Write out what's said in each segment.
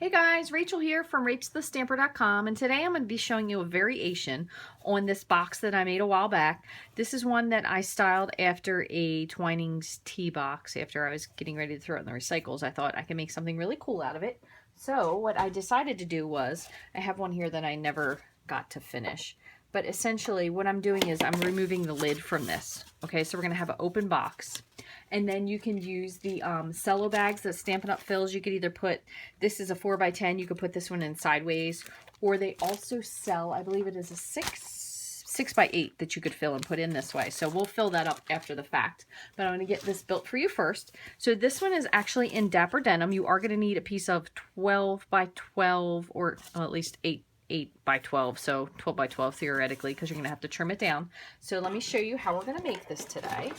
Hey guys, Rachel here from Rachthestamper.com, and today I'm going to be showing you a variation on this box that I made a while back. This is one that I styled after a Twinings tea box. After I was getting ready to throw it in the recycles, I thought I could make something really cool out of it. So what I decided to do was, I have one here that I never got to finish. But essentially what I'm doing is I'm removing the lid from this. Okay, so we're going to have an open box. And then you can use the cello bags that Stampin' Up fills. You could either put, this is a 4x10, you could put this one in sideways. Or they also sell, I believe it is a 6x8 that you could fill and put in this way. So we'll fill that up after the fact. But I'm going to get this built for you first. So this one is actually in Dapper Denim. You are going to need a piece of 12x12 or at least 8x12, so 12x12 theoretically, because you're going to have to trim it down. So let me show you how we're going to make this today.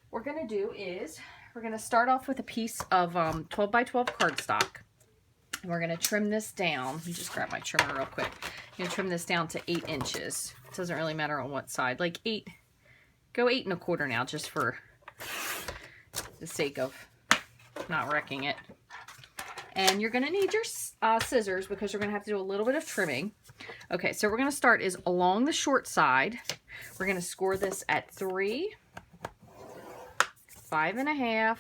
What we're going to do is we're going to start off with a piece of 12x12 cardstock. And we're going to trim this down. Let me just grab my trimmer real quick. I'm going to trim this down to 8 inches. It doesn't really matter on what side. Like 8, go 8 1/4 now, just for the sake of not wrecking it. And you're going to need your scissors because you're going to have to do a little bit of trimming. Okay, so we're going to start is along the short side. We're going to score this at 3, 5 1/2.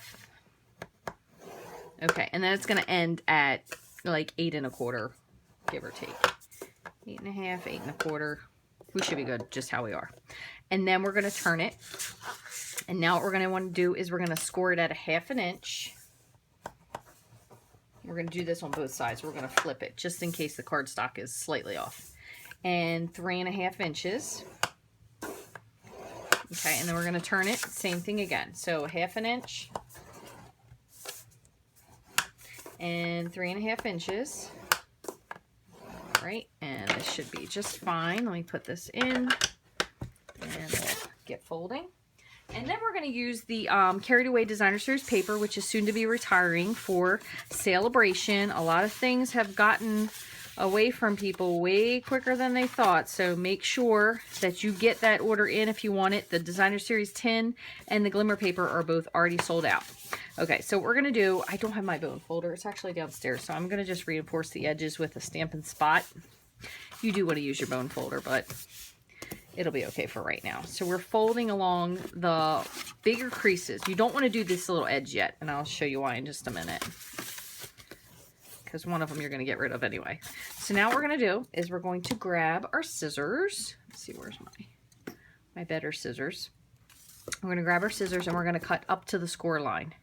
Okay, and then it's going to end at like 8 1/4, give or take. 8 1/2, 8 1/4. We should be good just how we are. And then we're going to turn it. And now what we're going to want to do is we're going to score it at 1/2 inch. We're going to do this on both sides. We're going to flip it just in case the cardstock is slightly off. And 3 1/2 inches. Okay, and then we're going to turn it. Same thing again. So 1/2 inch. And 3 1/2 inches. All right, and this should be just fine. Let me put this in. And we'll get folding. And then we're going to use the Carried Away Designer Series paper, which is soon to be retiring for Celebration. A lot of things have gotten away from people way quicker than they thought. So make sure that you get that order in if you want it. The Designer Series tin and the Glimmer paper are both already sold out. Okay, so what we're going to do, I don't have my bone folder. It's actually downstairs. So I'm going to just reinforce the edges with a Stampin' Spot. You do want to use your bone folder, but it'll be okay for right now. So we're folding along the bigger creases. You don't want to do this little edge yet, and I'll show you why in just a minute. Because one of them you're going to get rid of anyway. So now what we're going to do is we're going to grab our scissors. Let's see, where's my better scissors. We're going to grab our scissors and we're going to cut up to the score line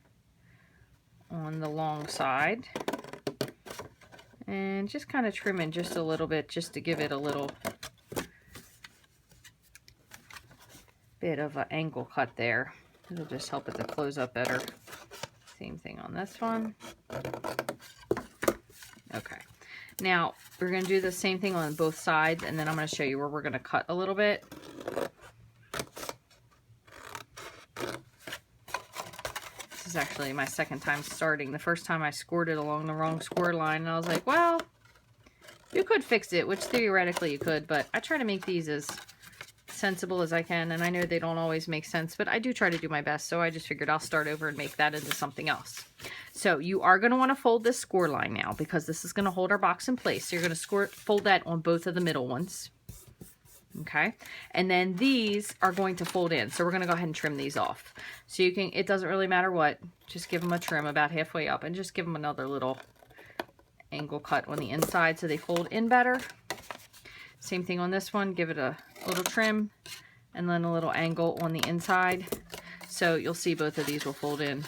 on the long side. And just kind of trim in just a little bit just to give it a little bit of an angle cut there. It'll just help it to close up better. Same thing on this one. Okay. Now, we're going to do the same thing on both sides, and then I'm going to show you where we're going to cut a little bit. This is actually my second time starting. The first time I scored it along the wrong score line, and I was like, well, you could fix it, which theoretically you could, but I try to make these as sensible as I can, and I know they don't always make sense, but I do try to do my best, so I just figured I'll start over and make that into something else. So you are going to want to fold this score line now because this is going to hold our box in place. So you're going to fold that on both of the middle ones. Okay, and then these are going to fold in, so we're going to go ahead and trim these off. So you can, it doesn't really matter what, just give them a trim about halfway up and just give them another little angle cut on the inside so they fold in better. Same thing on this one, give it a little trim and then a little angle on the inside. So you'll see both of these will fold in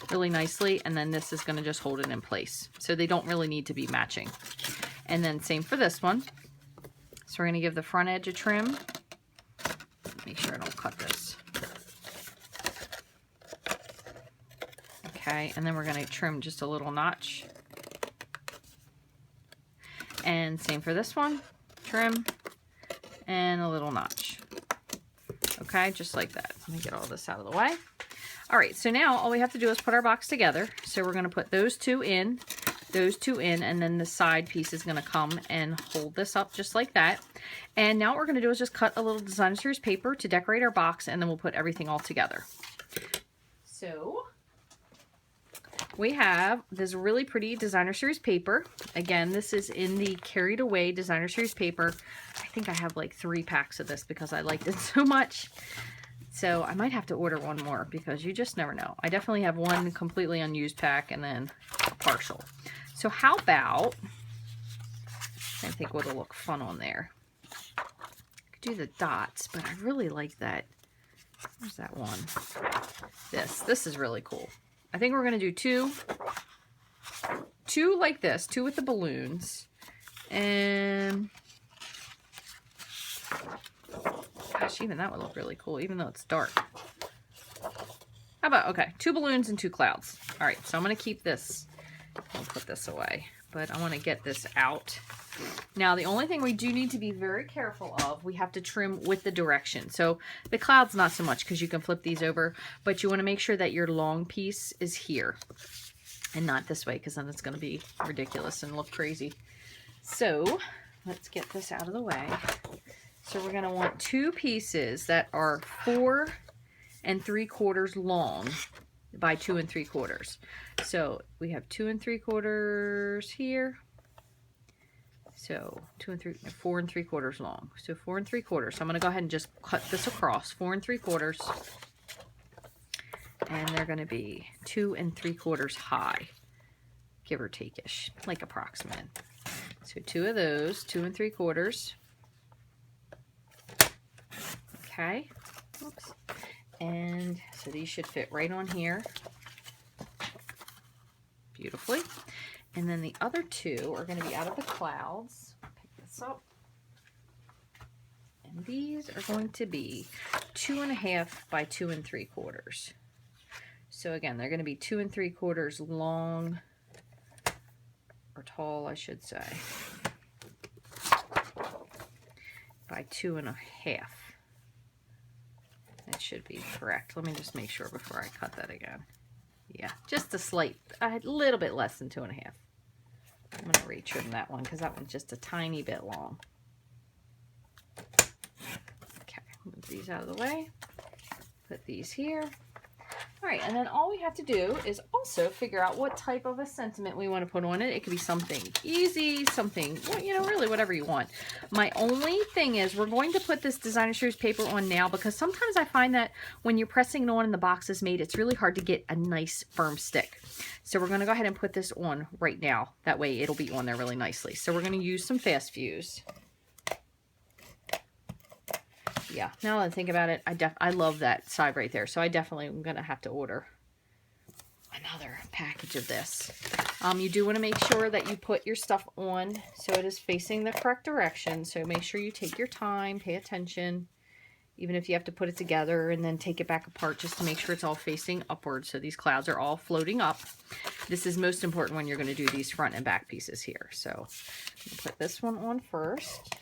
really nicely, and then this is going to just hold it in place. So they don't really need to be matching. And then same for this one. So we're going to give the front edge a trim. Make sure I don't cut this. Okay, and then we're going to trim just a little notch. And same for this one. Trim and a little notch. Okay, just like that. Let me get all this out of the way. All right, so now all we have to do is put our box together. So we're going to put those two in, and then the side piece is going to come and hold this up just like that. And now what we're going to do is just cut a little Designer Series paper to decorate our box, and then we'll put everything all together. So we have this really pretty designer series paper. Again, this is in the Carried Away designer series paper. I think I have like 3 packs of this because I liked it so much. So I might have to order one more because you just never know. I definitely have one completely unused pack and then a partial. So how about, I think what'll look fun on there. I could do the dots, but I really like that. Where's that one? This is really cool. I think we're gonna do two like this, 2 with the balloons, and gosh, even that would look really cool, even though it's dark. How about, okay, 2 balloons and 2 clouds. All right, so I'm gonna keep this. I'll put this away, but I want to get this out. Now, the only thing we do need to be very careful of, we have to trim with the direction. So the clouds, not so much because you can flip these over, but you want to make sure that your long piece is here and not this way because then it's going to be ridiculous and look crazy. So let's get this out of the way. So we're going to want 2 pieces that are 4 3/4 long by 2 3/4. So we have 2 3/4 here. So 4 3/4 long. So 4 3/4. So I'm going to go ahead and just cut this across 4 3/4. And they're going to be 2 3/4 high, give or take-ish, like approximate. So 2 of those, 2 3/4. Okay. Oops. And so these should fit right on here beautifully. And then the other 2 are going to be out of the clouds. Pick this up. And these are going to be 2 1/2 by 2 3/4. So again, they're going to be 2 3/4 long, or tall, I should say, by 2 1/2. That should be correct. Let me just make sure before I cut that again. Yeah, just a little bit less than 2 1/2. I'm going to retrim that one because that one's just a tiny bit long. Okay, move these out of the way. Put these here. All right, and then all we have to do is also figure out what type of a sentiment we want to put on it. It could be something easy, something, well, you know, really whatever you want. My only thing is we're going to put this designer series paper on now because sometimes I find that when you're pressing it on and the box is made, it's really hard to get a nice firm stick. So we're going to go ahead and put this on right now. That way it'll be on there really nicely. So we're going to use some fast fuse. Yeah, now that I think about it, I love that side right there. So I definitely am going to have to order another package of this. You do want to make sure that you put your stuff on so it is facing the correct direction. So make sure you take your time, pay attention, even if you have to put it together and then take it back apart just to make sure it's all facing upward. So these clouds are all floating up. This is most important when you're going to do these front and back pieces here. So I'm going to put this one on first.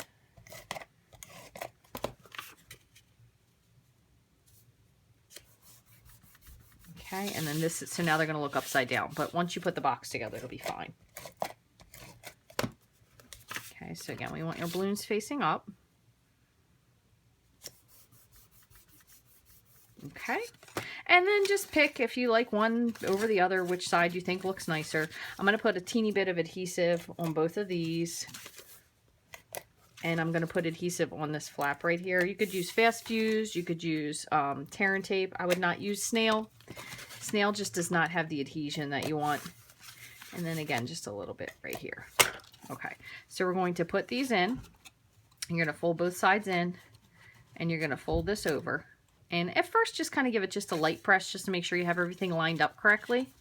Okay, and then this is, so now they're going to look upside down, but once you put the box together, it'll be fine. Okay, so again, we want your balloons facing up. Okay, and then just pick, if you like one over the other, which side you think looks nicer. I'm going to put a teeny bit of adhesive on both of these. And I'm going to put adhesive on this flap right here. You could use fast fuse. You could use tear and tape. I would not use snail. Snail just does not have the adhesion that you want. And then again, just a little bit right here. Okay, so we're going to put these in. You're going to fold both sides in. And you're going to fold this over. And at first, just kind of give it just a light press just to make sure you have everything lined up correctly.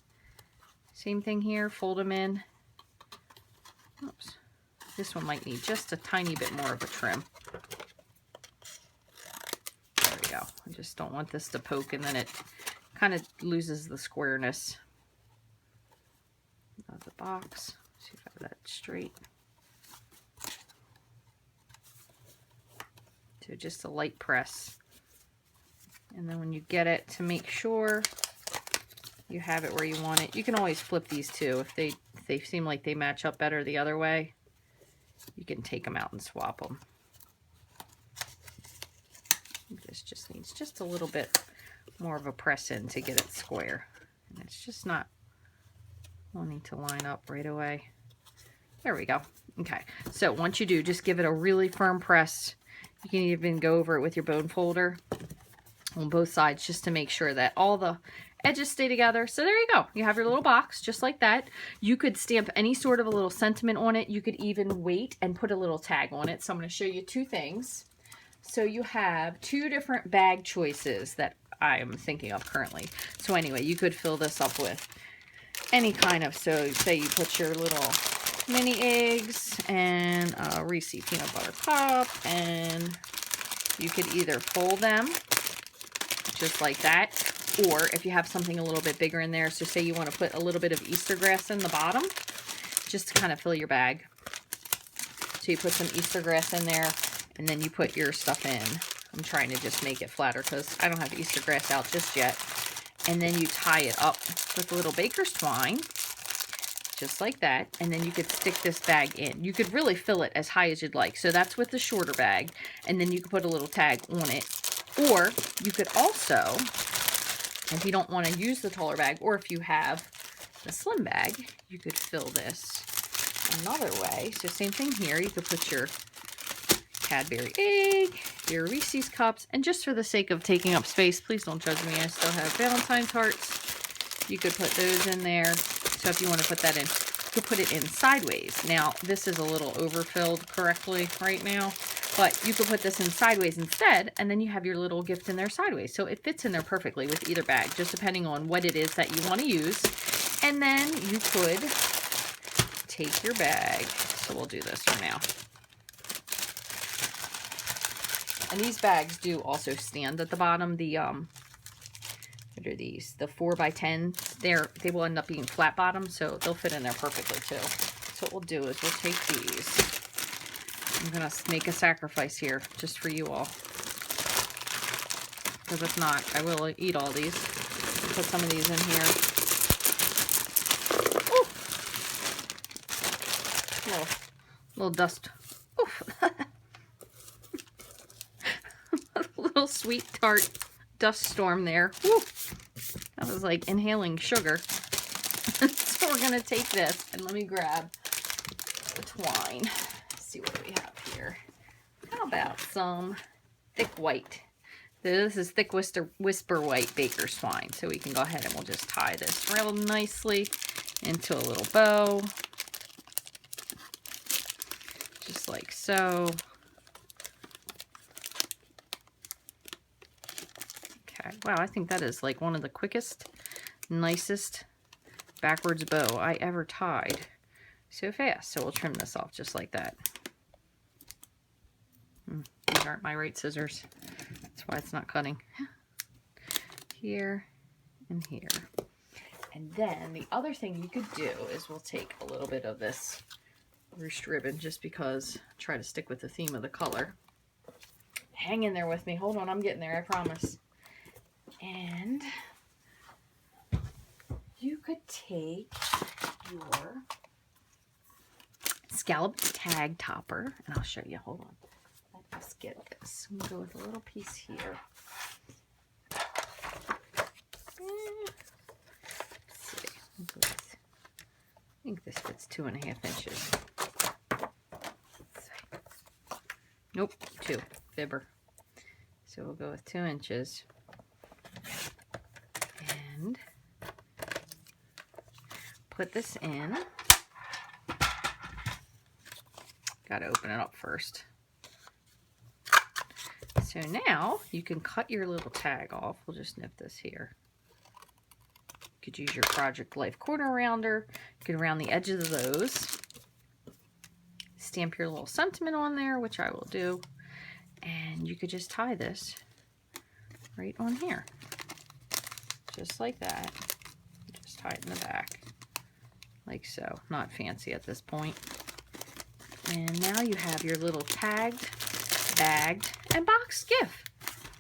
Same thing here. Fold them in. Oops. This one might need just a tiny bit more of a trim. There we go. I just don't want this to poke and then it kind of loses the squareness of the box. See if I have that straight. So just a light press. And then when you get it, to make sure you have it where you want it. You can always flip these too. If they seem like they match up better the other way, you can take them out and swap them. This just needs just a little bit more of a press in to get it square. And it's just not wanting to line up right away. There we go. Okay, so once you do, just give it a really firm press. You can even go over it with your bone folder on both sides just to make sure that all the edges stay together. So there you go. You have your little box just like that. You could stamp any sort of a little sentiment on it. You could even wait and put a little tag on it. So I'm going to show you two things. So you have two different bag choices that I am thinking of currently. So anyway, you could fill this up with any kind of, so say you put your little mini eggs and a Reese peanut butter cup, and you could either fold them just like that, or if you have something a little bit bigger in there, so say you want to put a little bit of Easter grass in the bottom, just to kind of fill your bag. So you put some Easter grass in there, and then you put your stuff in. I'm trying to just make it flatter because I don't have Easter grass out just yet. And then you tie it up with a little baker's twine, just like that. And then you could stick this bag in. You could really fill it as high as you'd like. So that's with the shorter bag. And then you could put a little tag on it. Or you could also, if you don't want to use the taller bag, or if you have the slim bag, you could fill this another way. So same thing here. You could put your Cadbury egg, your Reese's cups, and just for the sake of taking up space, please don't judge me, I still have Valentine's hearts. You could put those in there. So if you want to put that in, you could put it in sideways. Now, this is a little overfilled correctly right now, but you could put this in sideways instead, and then you have your little gift in there sideways. So it fits in there perfectly with either bag, just depending on what it is that you want to use. And then you could take your bag. So we'll do this for now. And these bags do also stand at the bottom. The what are these? The 4x10. They will end up being flat bottom, so they'll fit in there perfectly too. So what we'll do is we'll take these. I'm gonna make a sacrifice here just for you all, because if not, I will eat all these. Put some of these in here. Ooh. Little dust. Oof. Little sweet tart dust storm there. Woo. That was like inhaling sugar. So we're gonna take this, and let me grab the twine. Let's see what we have here. How about some thick white? This is thick whisper white baker's twine. So we can go ahead and we'll just tie this real nicely into a little bow. Just like so. Wow, I think that is like one of the quickest, nicest backwards bow I ever tied so fast. So we'll trim this off just like that. These aren't my right scissors. That's why it's not cutting. Here and here. And then the other thing you could do is we'll take a little bit of this ruched ribbon, just because try to stick with the theme of the color. Hang in there with me. Hold on, I'm getting there, I promise. And you could take your scallop tag topper, and I'll show you. Hold on. Let's get this. I'm going to go with a little piece here. Let's see. I think this fits 2.5 inches. Let's see. Nope, 2. Fibber. So we'll go with 2 inches. And put this in. Gotta open it up first. So now you can cut your little tag off. We'll just nip this here. You could use your Project Life corner rounder. You can round the edges of those. Stamp your little sentiment on there, which I will do. And you could just tie this right on here. Just like that. Just tie it in the back. Like so. Not fancy at this point. And now you have your little tagged, bagged, and boxed gift.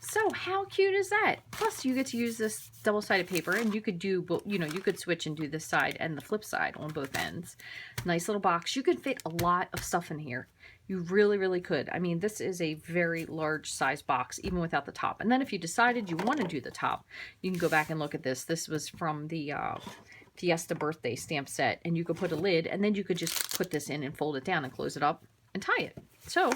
So how cute is that? Plus you get to use this double-sided paper, and you could do, you know, you could switch and do this side and the flip side on both ends. Nice little box. You could fit a lot of stuff in here. You really, really could. I mean, this is a very large size box, even without the top. And then if you decided you want to do the top, you can go back and look at this. This was from the Fiesta birthday stamp set, and you could put a lid, and then you could just put this in and fold it down and close it up and tie it. So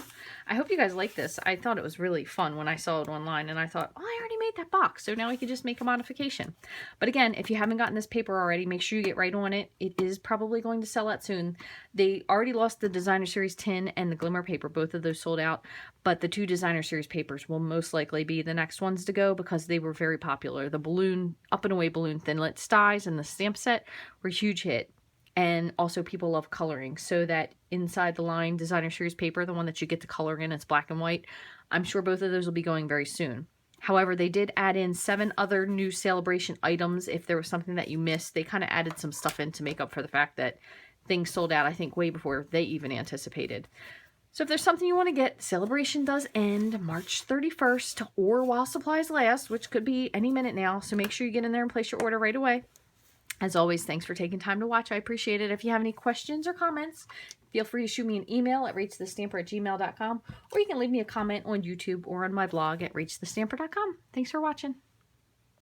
I hope you guys like this. I thought it was really fun when I saw it online, and I thought, oh, I already made that box, so now we can just make a modification. But again, if you haven't gotten this paper already, make sure you get right on it. It is probably going to sell out soon. They already lost the Designer Series tin and the Glimmer paper. Both of those sold out, but the 2 Designer Series papers will most likely be the next ones to go because they were very popular. The balloon, Up and Away balloon thinlit sties and the stamp set were a huge hit. And also people love coloring, so that inside the line Designer Series paper, the one that you get to color in, it's black and white. I'm sure both of those will be going very soon. However, they did add in 7 other new celebration items. If there was something that you missed, they kind of added some stuff in to make up for the fact that things sold out, I think, way before they even anticipated. So if there's something you want to get, Celebration does end March 31st or while supplies last, which could be any minute now. So make sure you get in there and place your order right away. As always, thanks for taking time to watch. I appreciate it. If you have any questions or comments, feel free to shoot me an email at rachthestamper@gmail.com, or you can leave me a comment on YouTube or on my blog at rachthestamper.com. Thanks for watching.